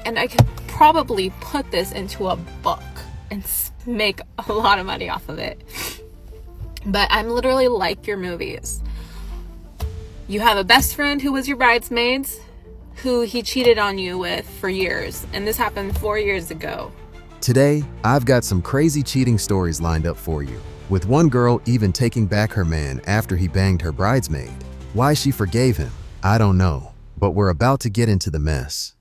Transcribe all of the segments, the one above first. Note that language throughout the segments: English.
And I could probably put this into a book and make a lot of money off of it. But I'm literally like your movies. You have a best friend who was your bridesmaids, who he cheated on you with for years. And this happened 4 years ago. Today, I've got some crazy cheating stories lined up for you, with one girl even taking back her man after he banged her bridesmaid. Why she forgave him, I don't know, but we're about to get into the mess.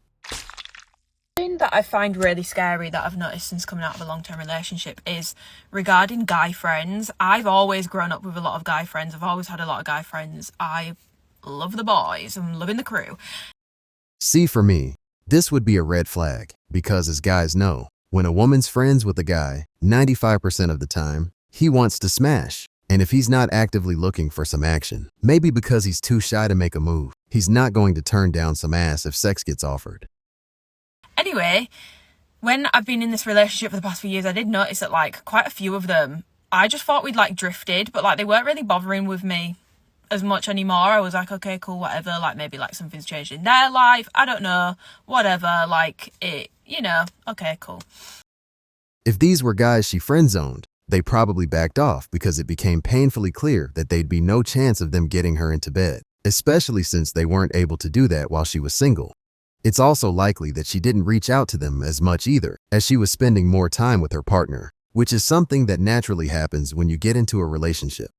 Thing that I find really scary that I've noticed since coming out of a long-term relationship is regarding guy friends. I've always grown up with a lot of guy friends. I've always had a lot of guy friends. I love the boys. I'm loving the crew. See, for me, this would be a red flag, because as guys know, when a woman's friends with a guy, 95% of the time, he wants to smash. And if he's not actively looking for some action, maybe because he's too shy to make a move, he's not going to turn down some ass if sex gets offered. Anyway, when I've been in this relationship for the past few years, I did notice that, like, quite a few of them, I just thought we'd, like, drifted, but, like, they weren't really bothering with me as much anymore. I was like, okay, cool, whatever, like, maybe, like, something's changed in their life, I don't know, whatever, like, it, you know, okay, cool. If these were guys she friend-zoned, they probably backed off because it became painfully clear that there'd be no chance of them getting her into bed, especially since they weren't able to do that while she was single. It's also likely that she didn't reach out to them as much either, as she was spending more time with her partner, which is something that naturally happens when you get into a relationship.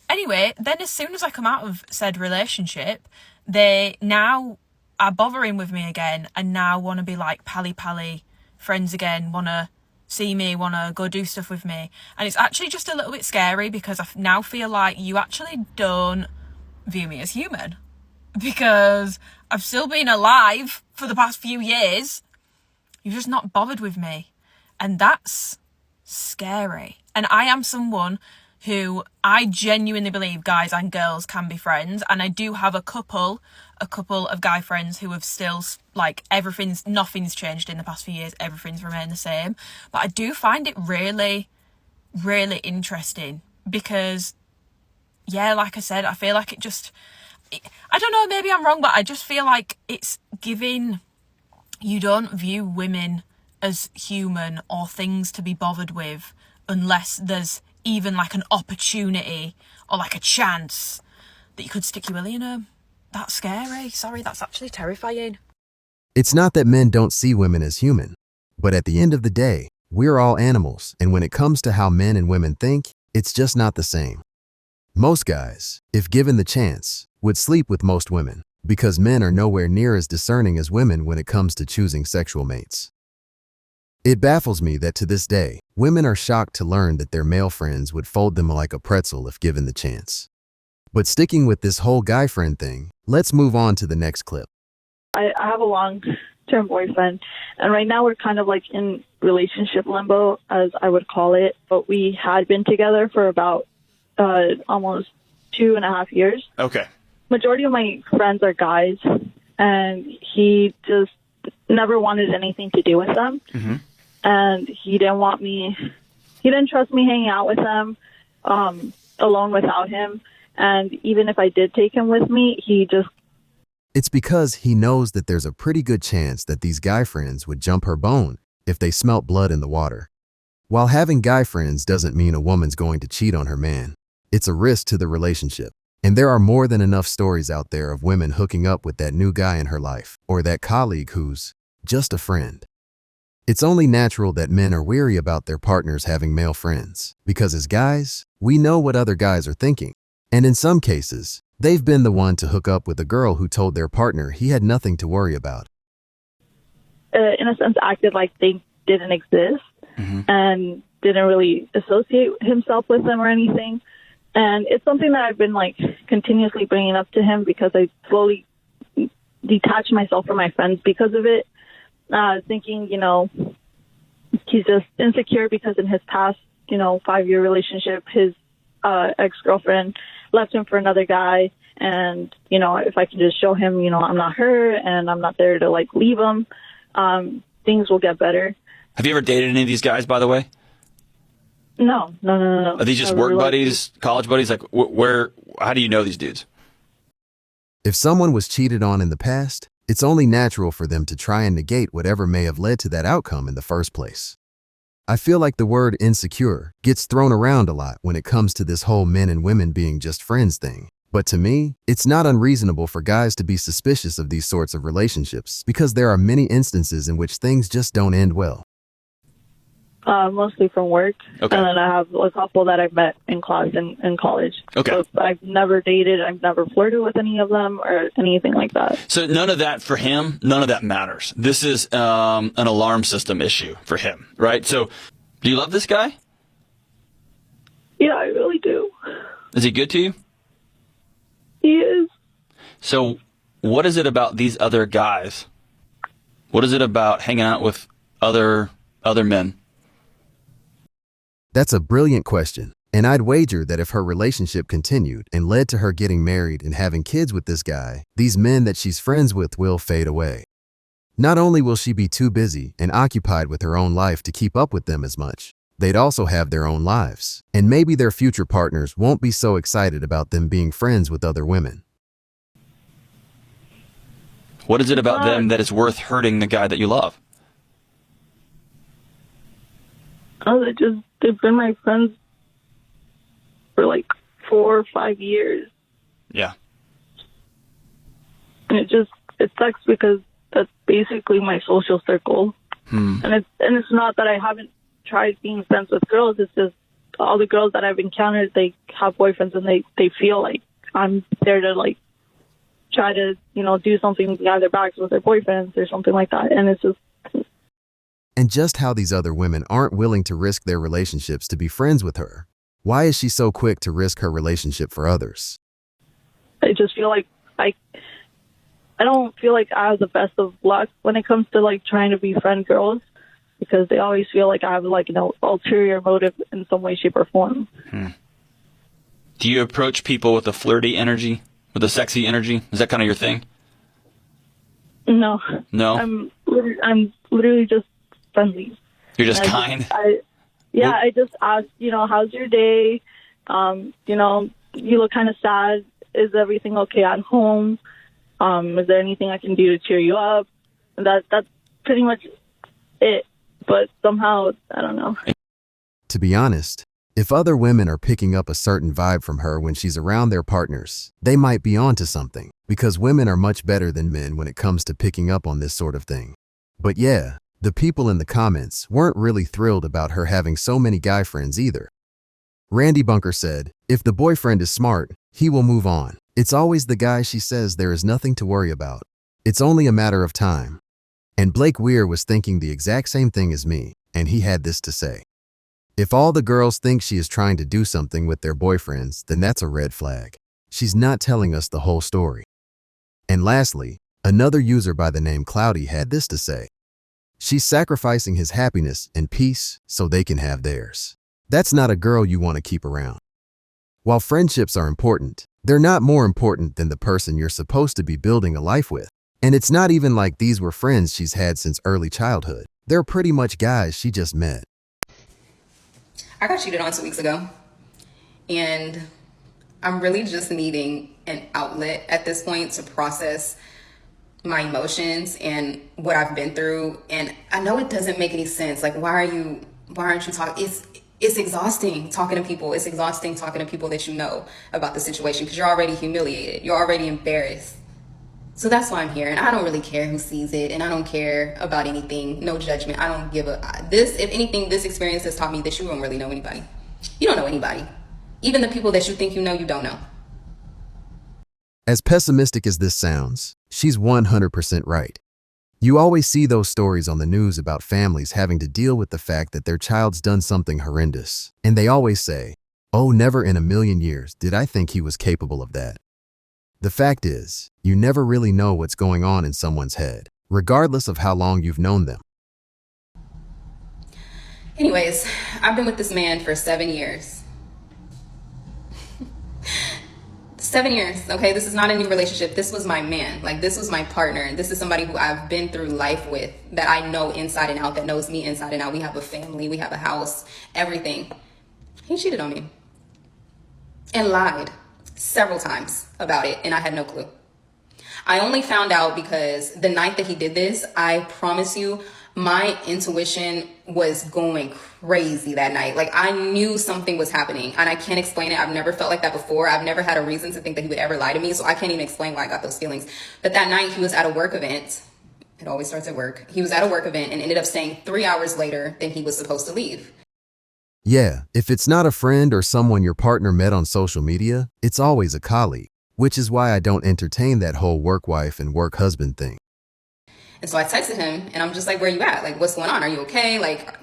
Anyway, then as soon as I come out of said relationship, they now are bothering with me again and now want to be like pally friends again, want to see me, want to go do stuff with me. And it's actually just a little bit scary because I now feel like you actually don't view me as human, because I've still been alive for the past few years. You've just not bothered with me. And that's scary. And I am someone who I genuinely believe guys and girls can be friends. And I do have a couple of guy friends who have still, like, nothing's changed in the past few years. Everything's remained the same. But I do find it really, really interesting because, yeah, like I said, I feel like I don't know, maybe I'm wrong, but I just feel like it's giving, you don't view women as human or things to be bothered with unless there's even like an opportunity or like a chance that you could stick your willy in them. That's scary. Sorry, that's actually terrifying. It's not that men don't see women as human, but at the end of the day, we're all animals, and when it comes to how men and women think, it's just not the same. Most guys, if given the chance, would sleep with most women, because men are nowhere near as discerning as women when it comes to choosing sexual mates. It baffles me that to this day, women are shocked to learn that their male friends would fold them like a pretzel if given the chance. But sticking with this whole guy friend thing, let's move on to the next clip. I have a long-term boyfriend, and right now we're kind of like in relationship limbo, as I would call it. But we had been together for about almost 2.5 years. Okay. Majority of my friends are guys, and he just never wanted anything to do with them. Mm-hmm. And he didn't trust me hanging out with them alone without him. And even if I did take him with me, It's because he knows that there's a pretty good chance that these guy friends would jump her bone if they smelt blood in the water. While having guy friends doesn't mean a woman's going to cheat on her man, it's a risk to the relationship. And there are more than enough stories out there of women hooking up with that new guy in her life, or that colleague who's just a friend. It's only natural that men are weary about their partners having male friends, because as guys, we know what other guys are thinking. And in some cases, they've been the one to hook up with a girl who told their partner he had nothing to worry about. In a sense, acted like they didn't exist. Mm-hmm. And didn't really associate himself with them or anything. And it's something that I've been like continuously bringing up to him, because I slowly detached myself from my friends because of it, thinking, he's just insecure because in his past, 5-year relationship, his ex-girlfriend left him for another guy. And, if I can just show him, I'm not her and I'm not there to like leave him, things will get better. Have you ever dated any of these guys, by the way? No. Are these just work buddies, college buddies? Like, how do you know these dudes? If someone was cheated on in the past, it's only natural for them to try and negate whatever may have led to that outcome in the first place. I feel like the word insecure gets thrown around a lot when it comes to this whole men and women being just friends thing. But to me, it's not unreasonable for guys to be suspicious of these sorts of relationships because there are many instances in which things just don't end well. Mostly from work. Okay. And then I have a couple that I've met in class in college. Okay. So I've never dated, I've never flirted with any of them or anything like that. So none of that for him, none of that matters. This is an alarm system issue for him, right? So do you love this guy? Yeah, I really do. Is he good to you? He is. So what is it about these other guys? What is it about hanging out with other men? That's a brilliant question, and I'd wager that if her relationship continued and led to her getting married and having kids with this guy, these men that she's friends with will fade away. Not only will she be too busy and occupied with her own life to keep up with them as much, they'd also have their own lives, and maybe their future partners won't be so excited about them being friends with other women. What is it about them that is worth hurting the guy that you love? Oh, they've been my friends for like 4 or 5 years. Yeah. And it sucks because that's basically my social circle. And it's not that I haven't tried being friends with girls. It's just all the girls that I've encountered, they have boyfriends and they feel like I'm there to like try to, do something behind their backs with their boyfriends or something like that. And it's just... And just how these other women aren't willing to risk their relationships to be friends with her. Why is she so quick to risk her relationship for others? I just feel like I don't feel like I have the best of luck when it comes to like trying to befriend girls, because they always feel like I have like an ulterior motive in some way, shape, or form. Do you approach people with a flirty energy, with a sexy energy? Is that kind of your thing? No. No? I'm literally just friendly. You're just kind? I just ask, how's your day? You look kind of sad. Is everything okay at home? Is there anything I can do to cheer you up? And that's pretty much it. But somehow, I don't know. To be honest, if other women are picking up a certain vibe from her when she's around their partners, they might be onto something, because women are much better than men when it comes to picking up on this sort of thing. But yeah, the people in the comments weren't really thrilled about her having so many guy friends either. Randy Bunker said, if the boyfriend is smart, he will move on. It's always the guy she says there is nothing to worry about. It's only a matter of time. And Blake Weir was thinking the exact same thing as me, and he had this to say. If all the girls think she is trying to do something with their boyfriends, then that's a red flag. She's not telling us the whole story. And lastly, another user by the name Cloudy had this to say. She's sacrificing his happiness and peace so they can have theirs. That's not a girl you want to keep around. While friendships are important, they're not more important than the person you're supposed to be building a life with. And it's not even like these were friends she's had since early childhood. They're pretty much guys she just met. I got cheated on 2 weeks ago, and I'm really just needing an outlet at this point to process my emotions and what I've been through. And I know it doesn't make any sense. Like, why aren't you talking? It's exhausting talking to people. It's exhausting talking to people that you know about the situation, because you're already humiliated. You're already embarrassed. So that's why I'm here, and I don't really care who sees it, and I don't care about anything. No judgment. I don't give if anything, this experience has taught me that you don't really know anybody. You don't know anybody. Even the people that you think you know, you don't know. As pessimistic as this sounds, she's 100% right. You always see those stories on the news about families having to deal with the fact that their child's done something horrendous, and they always say, "Oh, never in a million years did I think he was capable of that." The fact is, you never really know what's going on in someone's head, regardless of how long you've known them. Anyways, I've been with this man for 7 years. 7 years, okay? This is not a new relationship. This was my man. Like, this was my partner. This is somebody who I've been through life with, that I know inside and out, that knows me inside and out. We have a family, we have a house, everything. He cheated on me and lied several times about it, and I had no clue. I only found out because the night that he did this, I promise you, my intuition was going crazy that night. Like, I knew something was happening, and I can't explain it. I've never felt like that before. I've never had a reason to think that he would ever lie to me, so I can't even explain why I got those feelings. But that night, he was at a work event. It always starts at work. He was at a work event and ended up staying 3 hours later than he was supposed to leave. Yeah, if it's not a friend or someone your partner met on social media, it's always a colleague, which is why I don't entertain that whole work wife and work husband thing. And so I texted him, and I'm just like, where you at? Like, what's going on? Are you okay? Like,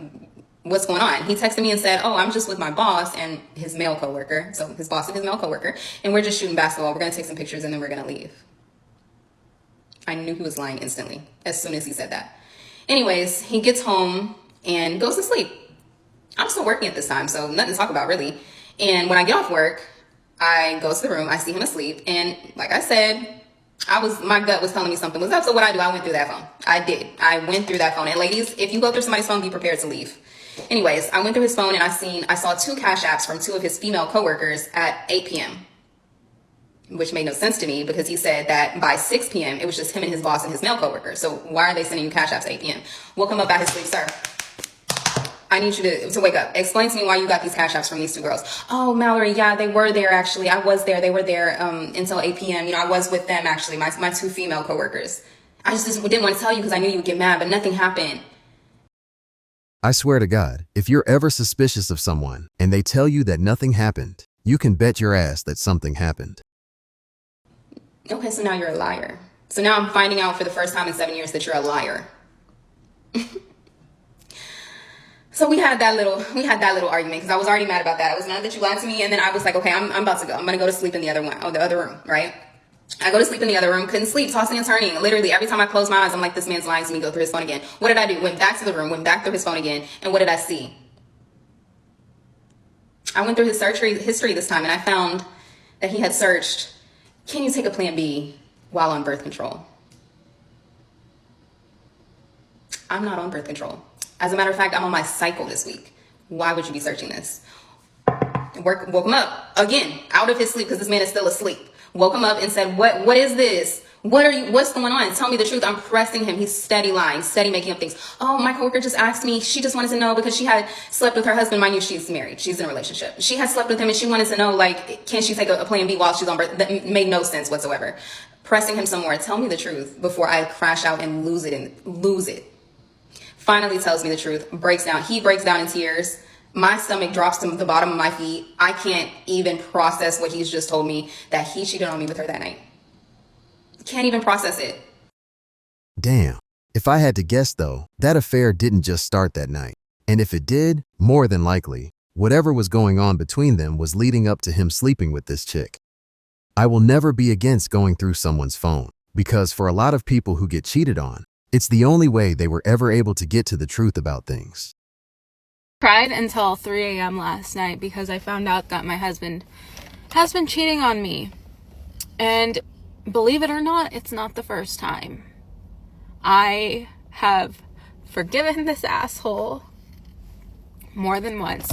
what's going on? He texted me and said, oh, I'm just with my boss and his male coworker. So his boss and his male coworker. And we're just shooting basketball. We're going to take some pictures, and then we're going to leave. I knew he was lying instantly as soon as he said that. Anyways, he gets home and goes to sleep. I'm still working at this time, so nothing to talk about, really. And when I get off work, I go to the room. I see him asleep. And like I said, my gut was telling me something was up. So what I do, I went through that phone. I did. I went through that phone. And ladies, if you go through somebody's phone, be prepared to leave. Anyways, I went through his phone and I saw 2 cash apps from 2 of his female coworkers at 8 p.m., which made no sense to me because he said that by 6 p.m., it was just him and his boss and his male coworker. So why are they sending you cash apps at 8 p.m.? We'll come up out his sleep, sir. I need you to wake up. Explain to me why you got these cash apps from these 2 girls. Oh, Mallory, yeah, they were there, actually. I was there. They were there until 8 p.m. You know, I was with them, actually, my 2 female coworkers. I just didn't want to tell you because I knew you would get mad, but nothing happened. I swear to God, if you're ever suspicious of someone and they tell you that nothing happened, you can bet your ass that something happened. Okay, so now you're a liar. So now I'm finding out for the first time in 7 years that you're a liar. So we had that little argument because I was already mad about that. I was mad that you lied to me, and then I was like, okay, I'm about to go. I'm gonna go to sleep in the other room, right? I go to sleep in the other room, couldn't sleep, tossing and turning. Literally every time I close my eyes, I'm like, this man's lying to me. Go through his phone again. What did I do? Went back to the room, went back through his phone again, and what did I see? I went through his search history this time, and I found that he had searched, can you take a Plan B while on birth control? I'm not on birth control. As a matter of fact, I'm on my cycle this week. Why would you be searching this? Woke him up again, out of his sleep, because this man is still asleep. Woke him up and said, what is this? What's going on? Tell me the truth. I'm pressing him. He's steady lying, steady making up things. Oh, my coworker just asked me. She just wanted to know because she had slept with her husband. Mind you, she's married. She's in a relationship. She had slept with him and she wanted to know, like, can she take a Plan B while she's on birth? That made no sense whatsoever. Pressing him some more. Tell me the truth before I crash out and lose it. Finally tells me the truth, breaks down. He breaks down in tears. My stomach drops to the bottom of my feet. I can't even process what he's just told me, that he cheated on me with her that night. Can't even process it. Damn. If I had to guess, though, that affair didn't just start that night. And if it did, more than likely, whatever was going on between them was leading up to him sleeping with this chick. I will never be against going through someone's phone, because for a lot of people who get cheated on, it's the only way they were ever able to get to the truth about things. Cried until 3 a.m. last night because I found out that my husband has been cheating on me. And believe it or not, it's not the first time. I have forgiven this asshole more than once.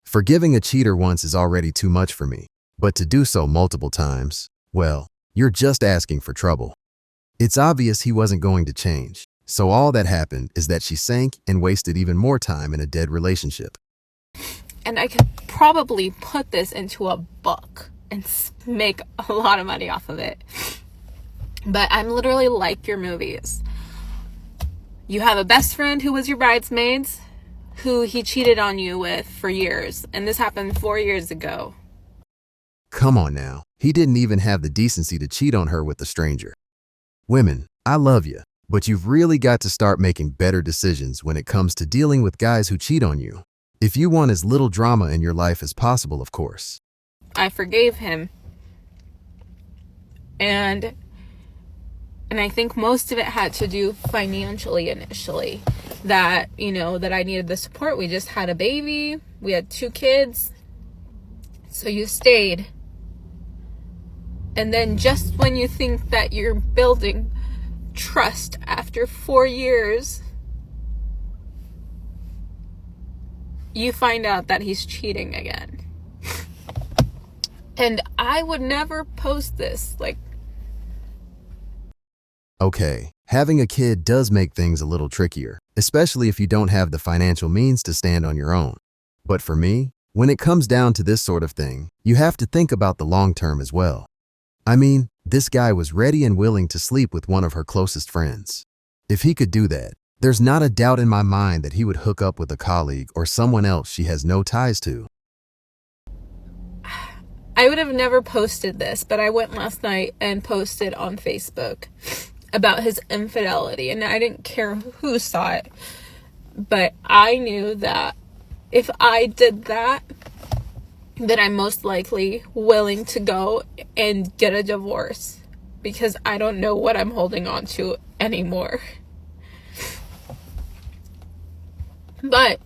Forgiving a cheater once is already too much for me, but to do so multiple times, well, you're just asking for trouble. It's obvious he wasn't going to change, so all that happened is that she sank and wasted even more time in a dead relationship. And I could probably put this into a book and make a lot of money off of it. But I'm literally like your movies. You have a best friend who was your bridesmaids, who he cheated on you with for years, and this happened 4 years ago. Come on now, he didn't even have the decency to cheat on her with a stranger. Women, I love you, but you've really got to start making better decisions when it comes to dealing with guys who cheat on you. If you want as little drama in your life as possible, of course. I forgave him. And I think most of it had to do financially initially. That, that I needed the support. We just had a baby. We had 2 kids. So you stayed. And then just when you think that you're building trust after 4 years, you find out that he's cheating again. And I would never post this. Like, Okay, having a kid does make things a little trickier, especially if you don't have the financial means to stand on your own. But for me, when it comes down to this sort of thing, you have to think about the long term as well. I mean, this guy was ready and willing to sleep with one of her closest friends. If he could do that, there's not a doubt in my mind that he would hook up with a colleague or someone else she has no ties to. I would have never posted this, but I went last night and posted on Facebook about his infidelity, and I didn't care who saw it, but I knew that if I did that, then I'm most likely willing to go and get a divorce, because I don't know what I'm holding on to anymore. But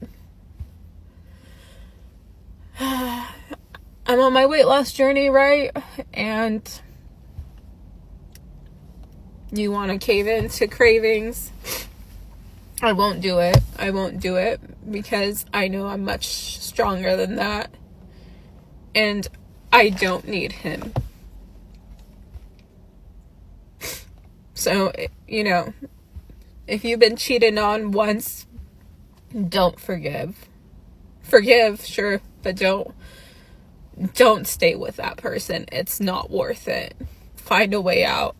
I'm on my weight loss journey, right? And you want to cave into cravings. I won't do it. I won't do it because I know I'm much stronger than that. And I don't need him. So, you know, if you've been cheated on once, don't forgive. Forgive, sure, but don't stay with that person. It's not worth it. Find a way out.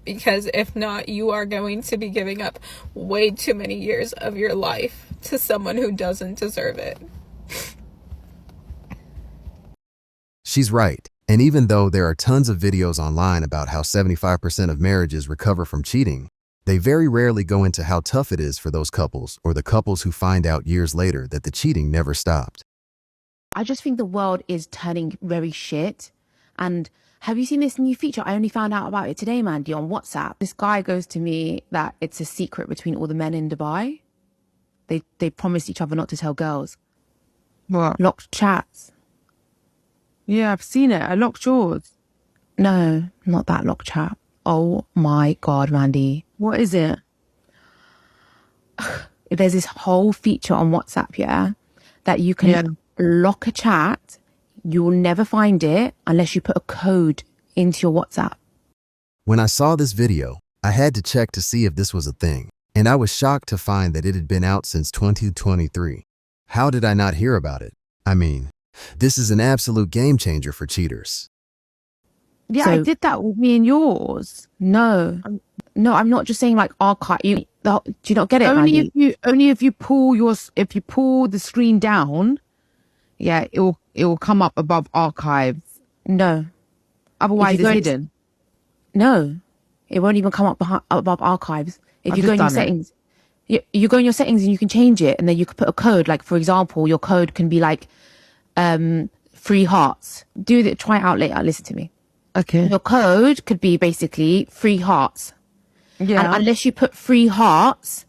Because if not, you are going to be giving up way too many years of your life to someone who doesn't deserve it. She's right. And even though there are tons of videos online about how 75% of marriages recover from cheating, they very rarely go into how tough it is for those couples or the couples who find out years later that the cheating never stopped. I just think the world is turning very shit. And have you seen this new feature? I only found out about it today, Mandy, on WhatsApp. This guy goes to me that it's a secret between all the men in Dubai. They promised each other not to tell girls. What? Locked chats. Yeah, I've seen it. I locked yours. No, not that locked chat. Oh my God, Mandy. What is it? There's this whole feature on WhatsApp, yeah, that you can lock a chat. You will never find it unless you put a code into your WhatsApp. When I saw this video, I had to check to see if this was a thing, and I was shocked to find that it had been out since 2023. How did I not hear about it? I mean, this is an absolute game changer for cheaters. Yeah, So- I did that with me and yours. No, I'm not just saying like archive. Do you not get it, Mandy? Only if you pull the screen down, yeah, it will come up above archives. No, Otherwise, If you it's go into- hidden. no, it won't even come up above archives. If I've you go in just your done it. settings, you go in your settings and you can change it, and then you can put a code. Like for example, your code can be like 3 hearts. Try it out later. Listen to me. Okay. Your code could be basically 3 hearts. Yeah. And unless you put 3 hearts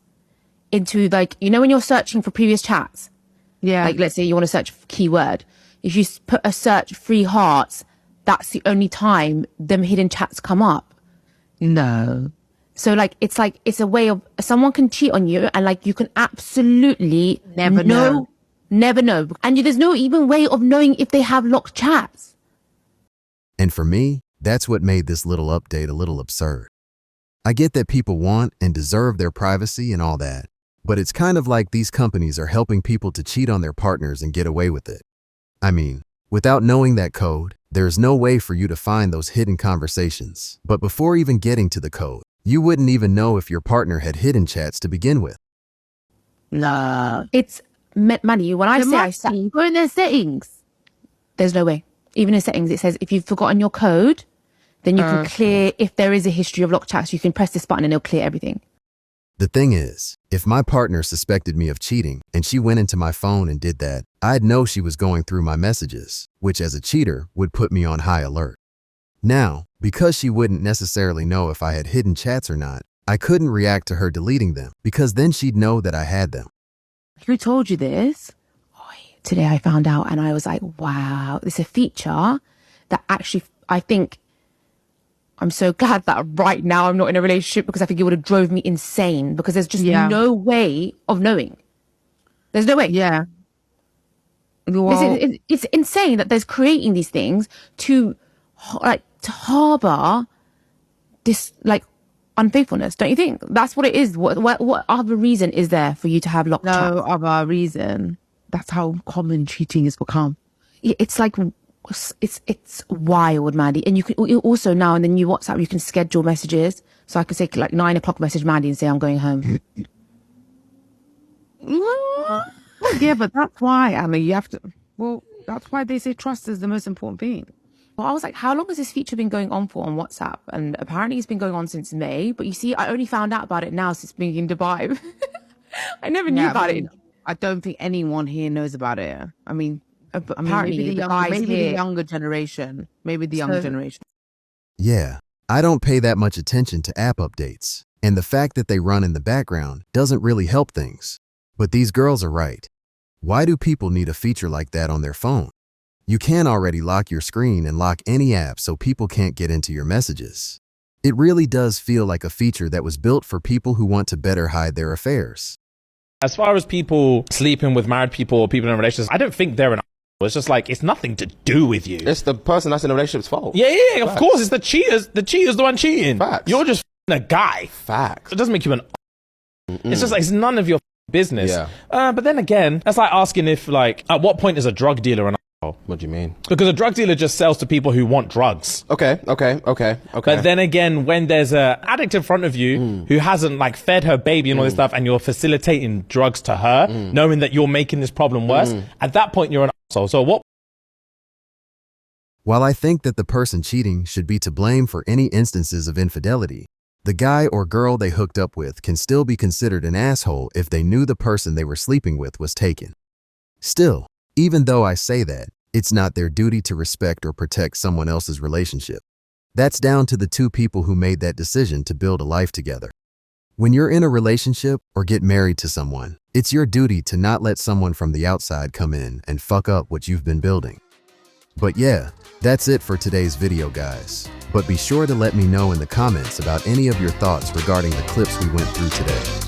into, like, you know when you're searching for previous chats, yeah. like let's say you want to search for keyword, if you put a search 3 hearts, that's the only time them hidden chats come up. No. So like it's a way of someone can cheat on you, and like you can absolutely Never know. never know, and there's no even way of knowing if they have locked chats. And for me, that's what made this little update a little absurd. I get that people want and deserve their privacy and all that, but it's kind of like these companies are helping people to cheat on their partners and get away with it. I mean, without knowing that code, there's no way for you to find those hidden conversations. But before even getting to the code, you wouldn't even know if your partner had hidden chats to begin with. Nah. It's money. When I Go in their settings. there's no way. Even in settings, it says if you've forgotten your code, then you can clear. If there is a history of locked chats, you can press this button and it'll clear everything. The thing is, if my partner suspected me of cheating and she went into my phone and did that, I'd know she was going through my messages, which as a cheater would put me on high alert. Now, because she wouldn't necessarily know if I had hidden chats or not, I couldn't react to her deleting them because then she'd know that I had them. Who told you this? Today I found out and I was like, wow, it's a feature that actually, I think, I'm so glad that right now I'm not in a relationship, because I think it would have drove me insane, because there's just no way of knowing. There's no way. Yeah. Well, It's insane that there's creating these things to harbor this, like, unfaithfulness, don't you think? That's what it is. What other reason is there for you to have locked chats? No other reason. That's how common cheating has become. It's like, it's wild, Maddie. And you also now and then you WhatsApp, you can schedule messages. So I can say like 9 o'clock message Maddie and say I'm going home. Yeah, but that's why, Anna, you have to, well, that's why they say trust is the most important thing. Well, I was like, how long has this feature been going on for on WhatsApp? And apparently it's been going on since May. But you see, I only found out about it now since being in Dubai. I never knew about it. I don't think anyone here knows about it. I mean, apparently maybe the younger generation. Maybe the younger generation. Yeah, I don't pay that much attention to app updates, and the fact that they run in the background doesn't really help things. But these girls are right. Why do people need a feature like that on their phone? You can already lock your screen and lock any app so people can't get into your messages. It really does feel like a feature that was built for people who want to better hide their affairs. As far as people sleeping with married people or people in relationships, I don't think they're an it's just like, it's nothing to do with you. It's the person that's in a relationship's fault. Yeah, of course. It's the cheaters. The cheater's the one cheating. Facts. You're just a guy. Facts. It doesn't make you an It's just like, it's none of your business. Yeah. But then again, that's like asking if, like, at what point is a drug dealer an What do you mean? Because a drug dealer just sells to people who want drugs. Okay. But then again, when there's a addict in front of you who hasn't like fed her baby and all this stuff, and you're facilitating drugs to her, knowing that you're making this problem worse, at that point you're an asshole. So what? While I think that the person cheating should be to blame for any instances of infidelity, the guy or girl they hooked up with can still be considered an asshole if they knew the person they were sleeping with was taken. Still, even though I say that, it's not their duty to respect or protect someone else's relationship. That's down to the two people who made that decision to build a life together. When you're in a relationship or get married to someone, it's your duty to not let someone from the outside come in and fuck up what you've been building. But yeah, that's it for today's video, guys. But be sure to let me know in the comments about any of your thoughts regarding the clips we went through today.